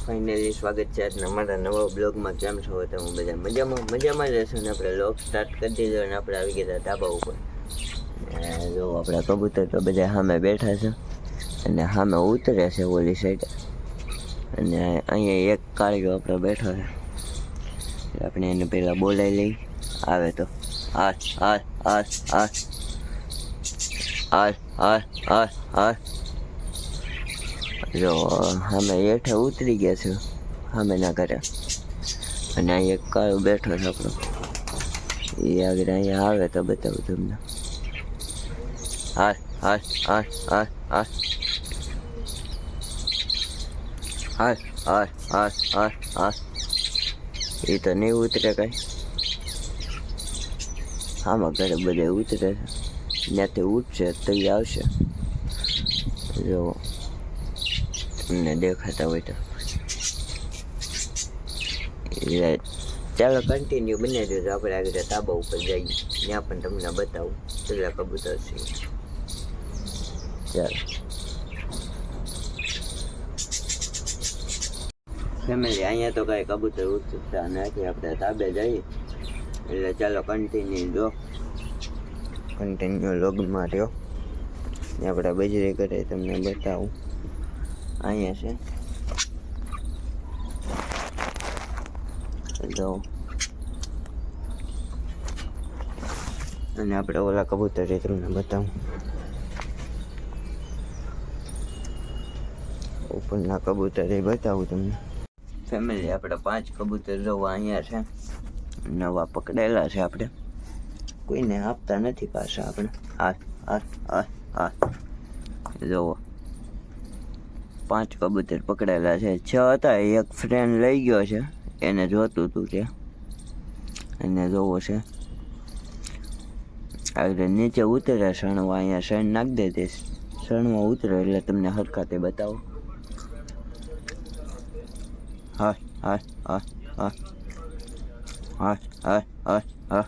Finally સ્વાગત છે આજના મારા નવા બ્લોગમાં. કેમ છો તમે બધા? મજામાં જ હશો ને? આપણે બ્લોગ સ્ટાર્ટ કરી દીધો અને આપણે આવી ગયા ધાબા ઉપર. જો આપણા કબૂતર તો બધા સામે બેઠા છે અને સામે ઉતરે છે ઓલી સાઈડ, અને અહીંયા એક કાળીઓ આપણે બેઠો છે. આપણે એને પહેલાં બોલાવી લઈ, આવે તો હાલ હાલ હાલ હાલ હાલ હાલ હાલ હાલ. જો સામે હેઠે ઉતરી ગયા છે સામે ના ઘરે, અને અહીંયા એક કાળો બેઠો છે આપણો. એ આગળ અહીંયા આવે તો બતાવું તમને. હાલ હાલ હાલ હાલ હાલ હાલ હાલ હાલ હાલ હાલ. એ તો નહીં ઉતરે કાંઈ, આમાં ઘરે બધે ઉતરે છે. ત્યાંથી ઉઠશે તો એ આવશે. જો તમને દેખાતા હોય તો ચાલો કન્ટિન્યુ બની દેજો. આપણે આગળ ધાબા ઉપર જઈએ, ત્યાં પણ તમને બતાવું કેટલા કબૂતર છે. ચાલો ફેમિલી, અહીંયા તો કાંઈ કબૂતર ઉતરતા નથી. આપણે ધાબે જઈએ એટલે ચાલો કન્ટિન્યુ જો, કન્ટિન્યુ લોગમાં રહ્યો. આપણે બજરી કરે તમને બતાવું. અહીંયા છે જો, અને આપણે ઓલા કબૂતર તમને બતાવું. ઉપરના કબૂતર એ બતાવું તમને. ફેમિલી, આપણે 5 કબૂતર જોવા અહીંયા છે, નવા પકડેલા છે. આપણે કોઈને આપતા નથી પાછા. આપણે હાથ હાથ હાથ હાથ જોવો, 5 કબૂતર પકડેલા છે. 6 હતા, એક ફ્રેન્ડ લઈ ગયો છે, એને જોતું હતું ત્યાં. એને જોવો છે આગળ નીચે ઉતરે સણવા. અહીંયા સણ નાખી દે તે સણમાં ઉતરે એટલે તમને હરખાતે બતાવો. હા હા હા હા હા હા હા હા